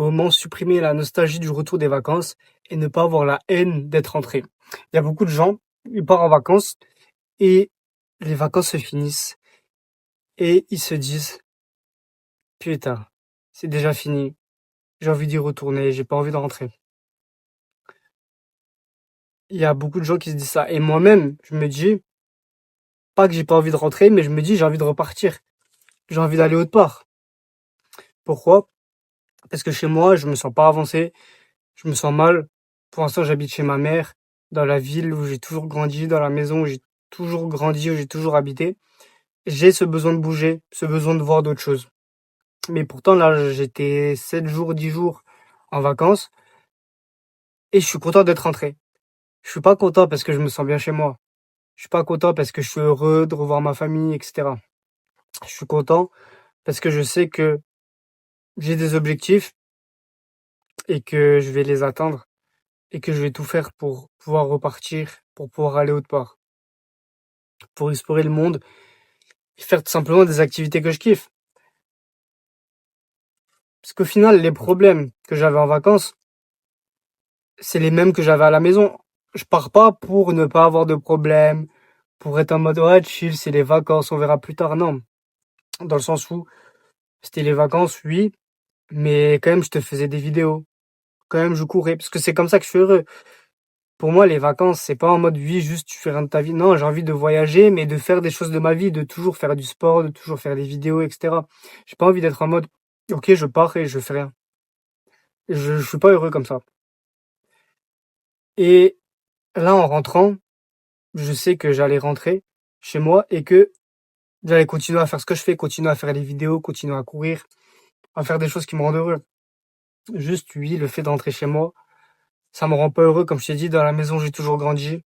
Comment supprimer la nostalgie du retour des vacances et ne pas avoir la haine d'être rentré? Il y a beaucoup de gens, ils partent en vacances et les vacances se finissent et ils se disent: «Putain, c'est déjà fini, j'ai envie d'y retourner, j'ai pas envie de rentrer». Il y a beaucoup de gens qui se disent ça et moi-même, je me dis, pas que j'ai pas envie de rentrer, mais je me dis: «J'ai envie de repartir, j'ai envie d'aller autre part». Pourquoi? Parce que chez moi, je me sens pas avancé, je me sens mal. Pour l'instant, j'habite chez ma mère, dans la ville où j'ai toujours grandi, dans la maison où j'ai toujours grandi, où j'ai toujours habité. J'ai ce besoin de bouger, ce besoin de voir d'autres choses. Mais pourtant, là, j'étais 7 jours, 10 jours en vacances et je suis content d'être rentré. Je suis pas content parce que je me sens bien chez moi. Je suis pas content parce que je suis heureux de revoir ma famille, etc. Je suis content parce que je sais que j'ai des objectifs et que je vais les atteindre et que je vais tout faire pour pouvoir repartir, pour pouvoir aller autre part, pour explorer le monde et faire tout simplement des activités que je kiffe. Parce qu'au final, les problèmes que j'avais en vacances, c'est les mêmes que j'avais à la maison. Je pars pas pour ne pas avoir de problème, pour être en mode ouais, chill, c'est les vacances, on verra plus tard. Non. Dans le sens où c'était les vacances, oui, mais quand même, je te faisais des vidéos. Quand même, je courais, parce que c'est comme ça que je suis heureux. Pour moi, les vacances, c'est pas en mode oui, juste tu fais rien de ta vie. Non, j'ai envie de voyager, mais de faire des choses de ma vie, de toujours faire du sport, de toujours faire des vidéos, etc. J'ai pas envie d'être en mode ok, je pars et je fais rien. Je suis pas heureux comme ça. Et là, en rentrant, je sais que j'allais rentrer chez moi et que j'allais continuer à faire ce que je fais, continuer à faire des vidéos, continuer à courir, à faire des choses qui me rendent heureux. Juste, oui, le fait de rentrer chez moi, ça me rend pas heureux, comme je t'ai dit, dans la maison où j'ai toujours grandi,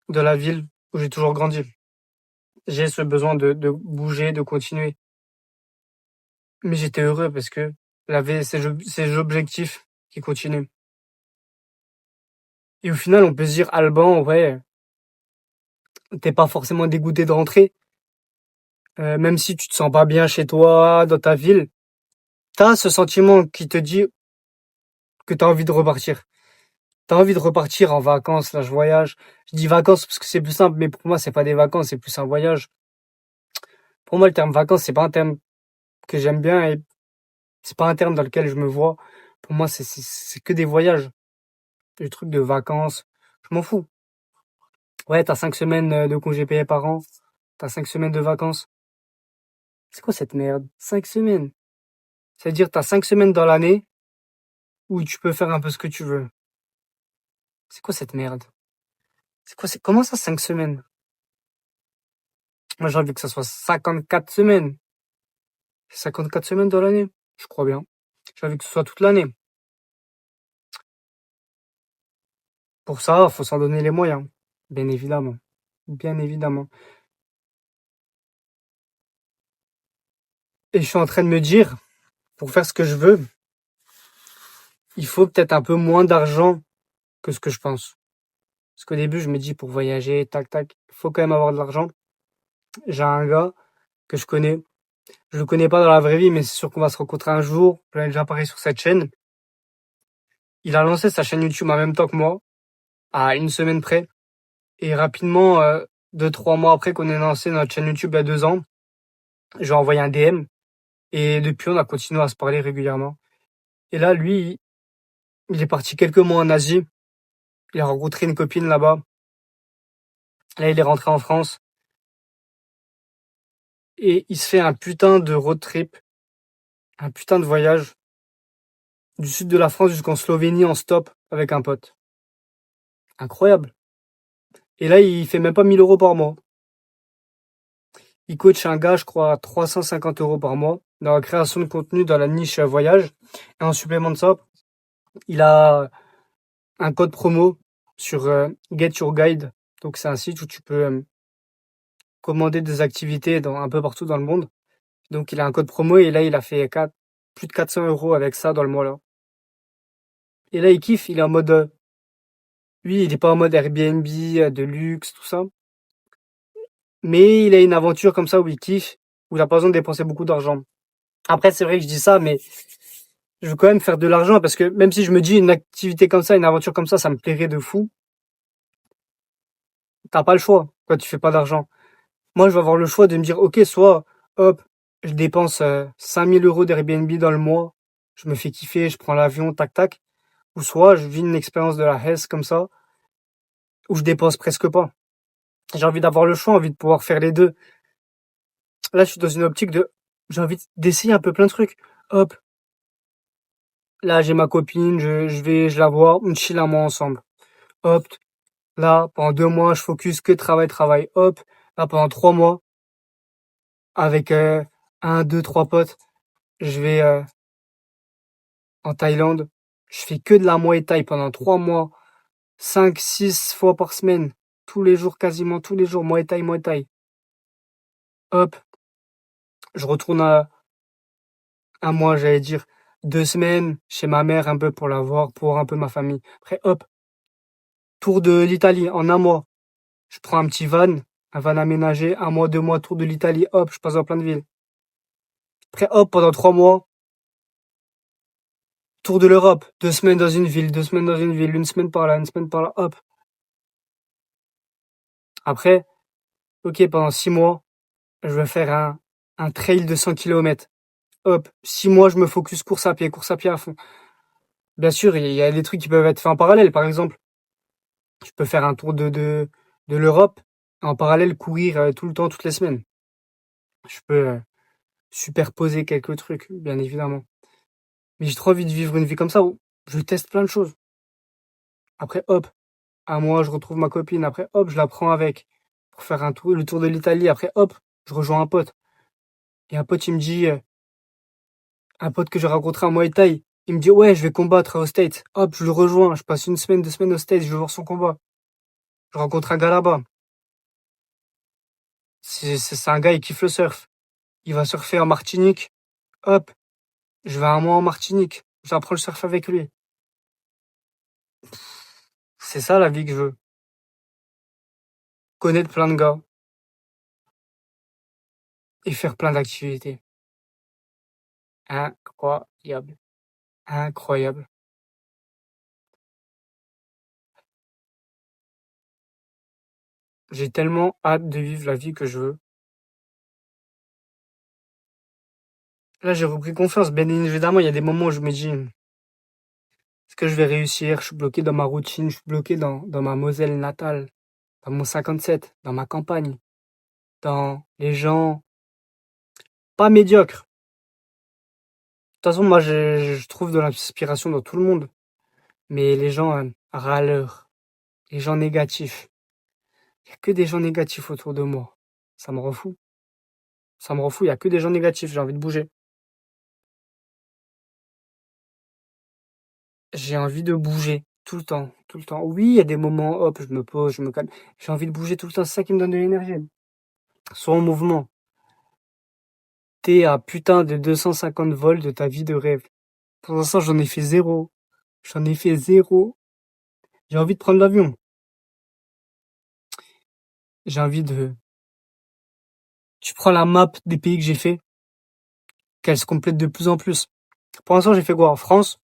de la ville où j'ai toujours grandi. J'ai ce besoin de bouger, de continuer. Mais j'étais heureux parce que j'avais ces objectifs qui continuent. Et au final, on peut se dire, Alban, ouais, t'es pas forcément dégoûté de rentrer, même si tu te sens pas bien chez toi, dans ta ville. T'as ce sentiment qui te dit que t'as envie de repartir. T'as envie de repartir en vacances, là, je voyage. Je dis vacances parce que c'est plus simple, mais pour moi, c'est pas des vacances, c'est plus un voyage. Pour moi, le terme vacances, c'est pas un terme que j'aime bien et c'est pas un terme dans lequel je me vois. Pour moi, c'est que des voyages. Des trucs de vacances. Je m'en fous. Ouais, t'as 5 semaines de congés payés par an. T'as 5 semaines de vacances. C'est quoi cette merde? 5 semaines. C'est-à-dire, t'as 5 semaines dans l'année où tu peux faire un peu ce que tu veux. C'est quoi cette merde? Comment ça 5 semaines? Moi, j'ai envie que ça soit 54 semaines. 54 semaines dans l'année? Je crois bien. J'ai envie que ce soit toute l'année. Pour ça, faut s'en donner les moyens. Bien évidemment. Bien évidemment. Et je suis en train de me dire, pour faire ce que je veux, il faut peut-être un peu moins d'argent que ce que je pense. Parce qu'au début, je me dis, pour voyager, tac, tac, il faut quand même avoir de l'argent. J'ai un gars que je connais. Je le connais pas dans la vraie vie, mais c'est sûr qu'on va se rencontrer un jour. Je l'ai déjà parlé sur cette chaîne. Il a lancé sa chaîne YouTube en même temps que moi, à une semaine près. Et rapidement, 2, 3 mois après qu'on ait lancé notre chaîne YouTube il y a 2 ans, je lui ai envoyé un DM. Et depuis, on a continué à se parler régulièrement. Et là, lui, il est parti quelques mois en Asie. Il a rencontré une copine là-bas. Là, il est rentré en France. Et il se fait un putain de road trip, un putain de voyage du sud de la France jusqu'en Slovénie en stop avec un pote. Incroyable. Et là, il fait même pas 1 000 euros par mois. Il coach un gars, je crois, à 350 euros par mois dans la création de contenu dans la niche voyage. Et en supplément de ça, il a un code promo sur Get Your Guide. Donc, c'est un site où tu peux commander des activités un peu partout dans le monde. Donc, il a un code promo et là, il a fait plus de 400 euros avec ça dans le mois-là. Et là, il kiffe, il est en mode... lui, il est pas en mode Airbnb, de luxe, tout ça. Mais il a une aventure comme ça où il kiffe, où il a pas besoin de dépenser beaucoup d'argent. Après, c'est vrai que je dis ça, mais je veux quand même faire de l'argent parce que même si je me dis une activité comme ça, une aventure comme ça me plairait de fou, t'as pas le choix quand tu fais pas d'argent. Moi, je vais avoir le choix de me dire, ok, soit, hop, je dépense 5000 euros d'Airbnb dans le mois, je me fais kiffer, je prends l'avion, tac tac, ou soit je vis une expérience de la Hesse comme ça, où je dépense presque pas. J'ai envie d'avoir le choix, envie de pouvoir faire les deux. Là, je suis dans une optique de, j'ai envie d'essayer un peu plein de trucs. Hop, là, j'ai ma copine, je la vois, on chill un mois ensemble. Hop, là, pendant 2 mois, je focus que travail, travail. Hop, là, pendant 3 mois, avec un, deux, trois potes, je vais en Thaïlande. Je fais que de la Muay Thai pendant 3 mois, 5, 6 fois par semaine, tous les jours, quasiment tous les jours, Muay Thai, Muay Thai. Hop, je retourne à un mois, j'allais dire 2 semaines chez ma mère un peu pour la voir, pour voir un peu ma famille. Après, hop, tour de l'Italie en un mois. Je prends un van aménagé, 1 mois, 2 mois, tour de l'Italie, hop, je passe dans plein de villes. Après, hop, pendant 3 mois, tour de l'Europe, 2 semaines dans une ville, 2 semaines dans une ville, une semaine par là, une semaine par là, hop. Après, ok, pendant 6 mois, je vais faire un trail de 100 kilomètres. Hop, 6 mois, je me focus course à pied à fond. Bien sûr, il y a des trucs qui peuvent être faits en parallèle. Par exemple, je peux faire un tour de l'Europe, en parallèle courir tout le temps, toutes les semaines. Je peux superposer quelques trucs, bien évidemment. Mais j'ai trop envie de vivre une vie comme ça où je teste plein de choses. Après, hop, un mois, je retrouve ma copine. Après, hop, je la prends avec pour faire le tour de l'Italie. Après, hop, je rejoins un pote. Et un pote, il me dit, un pote que j'ai rencontré en Muay Thai, il me dit, ouais, je vais combattre aux States. Hop, je le rejoins. Je passe une semaine, 2 semaines aux States. Je vais voir son combat. Je rencontre un gars là-bas. C'est un gars, il kiffe le surf. Il va surfer en Martinique. Hop, je vais un mois en Martinique. J'apprends le surf avec lui. C'est ça la vie que je veux. Connaître plein de gars et faire plein d'activités. Incroyable. Incroyable. J'ai tellement hâte de vivre la vie que je veux. Là, j'ai repris confiance. Bien évidemment, il y a des moments où je me dis, est-ce que je vais réussir? Je suis bloqué dans ma routine. Je suis bloqué dans ma Moselle natale, dans mon 57, dans ma campagne, dans les gens pas médiocres. De toute façon, moi, je trouve de l'inspiration dans tout le monde. Mais les gens râleurs, les gens négatifs, il y a que des gens négatifs autour de moi. Ça me rend fou. Ça me rend fou, il y a que des gens négatifs, j'ai envie de bouger. J'ai envie de bouger tout le temps, tout le temps. Oui, il y a des moments, hop, je me pose, je me calme. J'ai envie de bouger tout le temps, c'est ça qui me donne de l'énergie. Sois en mouvement. T'es à putain de 250 volts de ta vie de rêve. Pour l'instant, j'en ai fait zéro. J'en ai fait zéro. J'ai envie de prendre l'avion. J'ai envie de... Tu prends la map des pays que j'ai fait, qu'elle se complète de plus en plus. Pour l'instant, j'ai fait quoi? En France.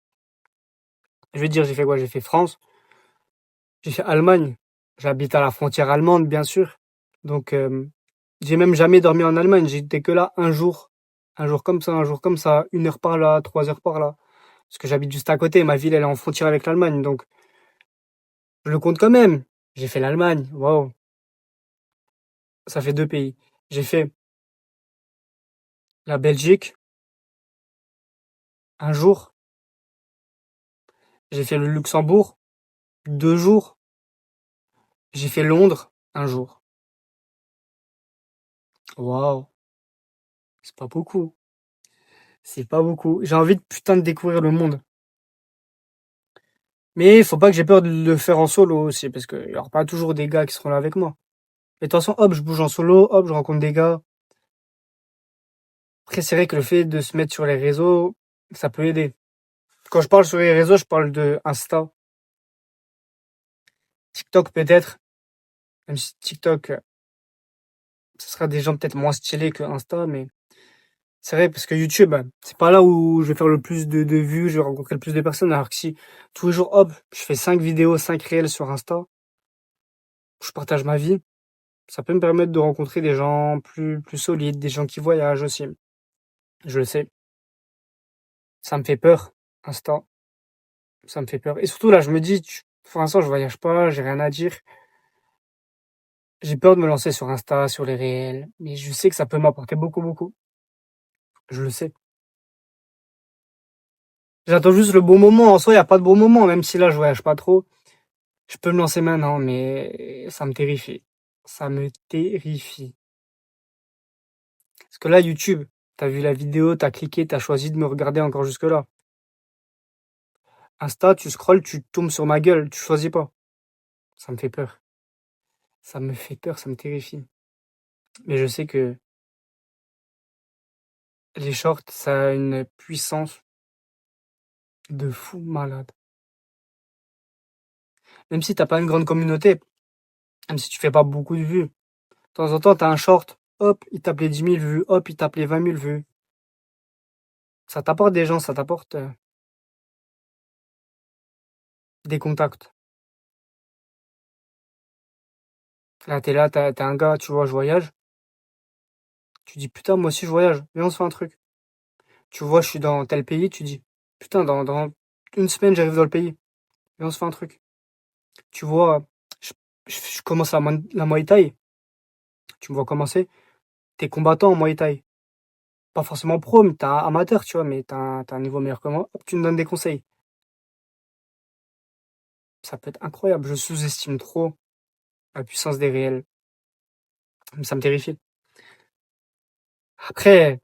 Je vais dire, j'ai fait quoi? J'ai fait France. J'ai fait Allemagne. J'habite à la frontière allemande, bien sûr. Donc, j'ai même jamais dormi en Allemagne. J'étais que là un jour. Un jour comme ça, un jour comme ça. 1 heure par là, 3 heures par là. Parce que j'habite juste à côté. Ma ville, elle est en frontière avec l'Allemagne. Donc, je le compte quand même. J'ai fait l'Allemagne. Waouh. Ça fait 2 pays. J'ai fait la Belgique un jour. J'ai fait le Luxembourg 2 jours. J'ai fait Londres un jour. Waouh. C'est pas beaucoup. C'est pas beaucoup. J'ai envie de putain de découvrir le monde. Mais faut pas que j'ai peur de le faire en solo aussi, parce qu'il y aura pas toujours des gars qui seront là avec moi. Mais de toute façon, hop, je bouge en solo, hop, je rencontre des gars. Après, c'est vrai que le fait de se mettre sur les réseaux, ça peut aider. Quand je parle sur les réseaux, je parle de Insta, TikTok peut-être, même si TikTok, ce sera des gens peut-être moins stylés que Insta, mais C'est vrai, parce que YouTube, c'est pas là où je vais faire le plus de vues, je vais rencontrer le plus de personnes, alors que si tous les jours, hop, je fais 5 vidéos, 5 réels sur Insta, je partage ma vie, ça peut me permettre de rencontrer des gens plus solides, des gens qui voyagent aussi. Je le sais. Ça me fait peur, Insta. Ça me fait peur. Et surtout, là, je me dis, pour l'instant, je voyage pas, j'ai rien à dire. J'ai peur de me lancer sur Insta, sur les réels, mais je sais que ça peut m'apporter beaucoup, beaucoup. Je le sais. J'attends juste le bon moment. En soi, il y a pas de bon moment, même si là, je voyage pas trop. Je peux me lancer maintenant, mais ça me terrifie. Ça me terrifie. Parce que là, YouTube, t'as vu la vidéo, t'as cliqué, t'as choisi de me regarder encore jusque-là. Insta, tu scrolles, tu tombes sur ma gueule, tu choisis pas. Ça me fait peur. Ça me fait peur, ça me terrifie. Mais je sais que les shorts, ça a une puissance de fou malade. Même si t'as pas une grande communauté, même si tu fais pas beaucoup de vues, de temps en temps, t'as un short, hop, il tape les 10 000 vues, hop, il tape les 20 000 vues. Ça t'apporte des gens, ça t'apporte des contacts. Là, t'es là, t'as un gars, tu vois, je voyage. Tu dis, putain, moi aussi, je voyage. Viens, on se fait un truc. Tu vois, je suis dans tel pays, tu dis, putain, dans une semaine, j'arrive dans le pays. Viens, on se fait un truc. Tu vois, je, je commence la Muay Thai. Tu me vois commencer. T'es combattant en Muay Thai. Pas forcément pro, mais t'es un amateur, tu vois, mais t'as un niveau meilleur que moi. Hop, tu me donnes des conseils. Ça peut être incroyable. Je sous-estime trop la puissance des réels. Ça me terrifie. Après,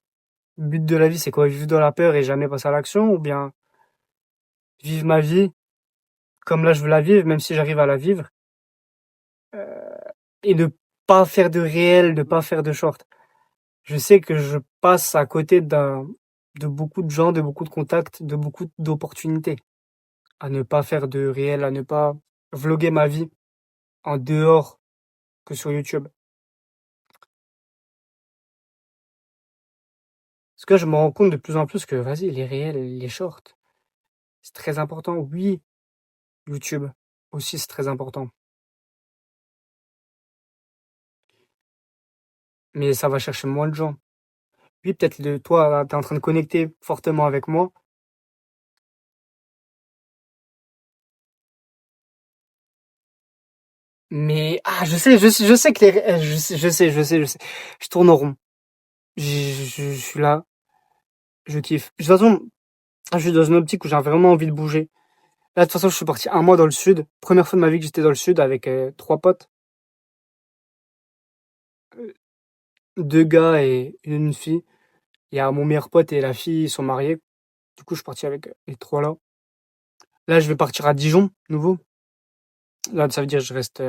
le but de la vie, c'est quoi? Vivre dans la peur et jamais passer à l'action, ou bien vivre ma vie comme là je veux la vivre, même si j'arrive à la vivre, et ne pas faire de réel, de pas faire de short. Je sais que je passe à côté de beaucoup de gens, de beaucoup de contacts, de beaucoup d'opportunités. À ne pas faire de réel, à ne pas vloguer ma vie en dehors que sur YouTube. Parce que je me rends compte de plus en plus que, vas-y, les réels, les shorts, c'est très important. Oui, YouTube aussi, c'est très important. Mais ça va chercher moins de gens. Oui, peut-être toi, t'es en train de connecter fortement avec moi. Mais, ah, je sais que je sais. Je tourne en rond. Je suis là, je kiffe. De toute façon, je suis dans une optique où j'ai vraiment envie de bouger. Là, de toute façon, je suis parti un mois dans le sud. Première fois de ma vie que j'étais dans le sud avec 3 potes. 2 gars et une fille. Il y a mon meilleur pote et la fille, ils sont mariés. Du coup, je suis parti avec les 3 là. Là, je vais partir à Dijon, nouveau. Là, ça veut dire que je reste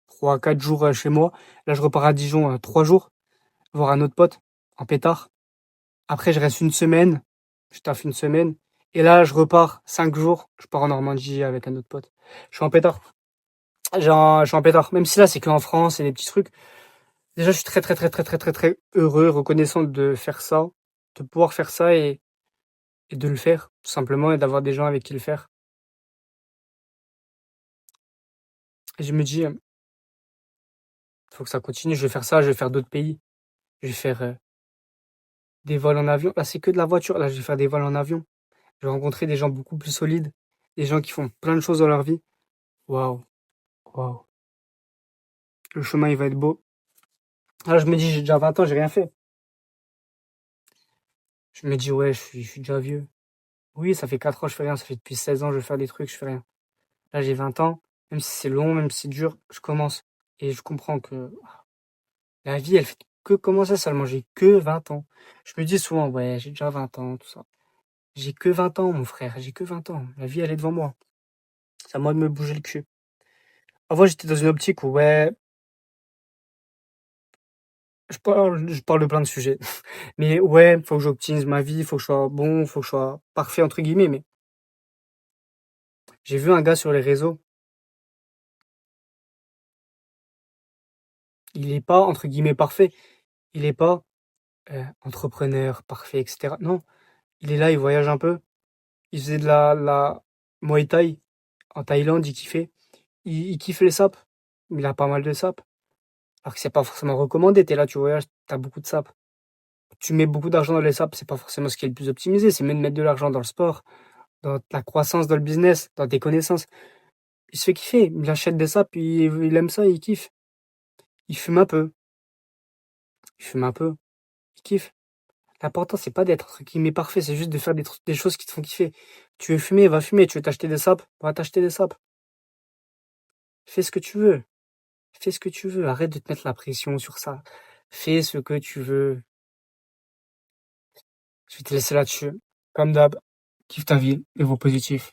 3, 4 jours chez moi. Là, je repars à Dijon 3 jours, voir un autre pote, en pétard. Après, je reste une semaine. Je taffe une semaine. Et là, je repars 5 jours. Je pars en Normandie avec un autre pote. Je suis en pétard. Je suis en pétard. Même si là, c'est qu'en France et des petits trucs. Déjà, je suis très, très, très, très, très, très, très heureux, reconnaissant de faire ça, de pouvoir faire ça et de le faire, tout simplement, et d'avoir des gens avec qui le faire. Et je me dis, faut que ça continue. Je vais faire ça, je vais faire d'autres pays. Je vais faire des vols en avion. Là, c'est que de la voiture. Là, je vais faire des vols en avion. Je vais rencontrer des gens beaucoup plus solides, des gens qui font plein de choses dans leur vie. Waouh, waouh. Le chemin, il va être beau. Là, je me dis, j'ai déjà 20 ans, j'ai rien fait. Je me dis, ouais, je suis déjà vieux. Oui, ça fait 4 ans, je fais rien. Ça fait depuis 16 ans, je vais faire des trucs, je fais rien. Là, j'ai 20 ans. Même si c'est long, même si c'est dur, je commence. Et je comprends que la vie, elle fait que commencer seulement. J'ai que 20 ans. Je me dis souvent, ouais, j'ai déjà 20 ans, tout ça. J'ai que 20 ans, mon frère. J'ai que 20 ans. La vie, elle est devant moi. C'est à moi de me bouger le cul. Avant, j'étais dans une optique où, ouais, je parle de plein de sujets. Mais ouais, faut que j'optimise ma vie, faut que je sois bon, faut que je sois parfait, entre guillemets. Mais j'ai vu un gars sur les réseaux. Il est pas, entre guillemets, parfait. Il est pas. entrepreneur, parfait, etc. Non, il est là, il voyage un peu. Il faisait de la Muay Thai en Thaïlande, il kiffait. Il kiffe les sapes. Il a pas mal de sapes. Alors que c'est pas forcément recommandé. T'es là, tu voyages, t'as beaucoup de sapes. Tu mets beaucoup d'argent dans les sapes, c'est pas forcément ce qui est le plus optimisé. C'est mieux de mettre de l'argent dans le sport, dans la croissance, dans le business, dans tes connaissances. Il se fait kiffer. Il achète des sapes, il aime ça, il kiffe. Il fume un peu. Il fume un peu. Il kiffe. L'important, c'est pas d'être entre guillemets parfait, c'est juste de faire des choses qui te font kiffer. Tu veux fumer, va fumer. Tu veux t'acheter des sapes, va t'acheter des sapes. Fais ce que tu veux. Fais ce que tu veux. Arrête de te mettre la pression sur ça. Fais ce que tu veux. Je vais te laisser là-dessus. Comme d'hab, kiffe ta vie et vos positifs.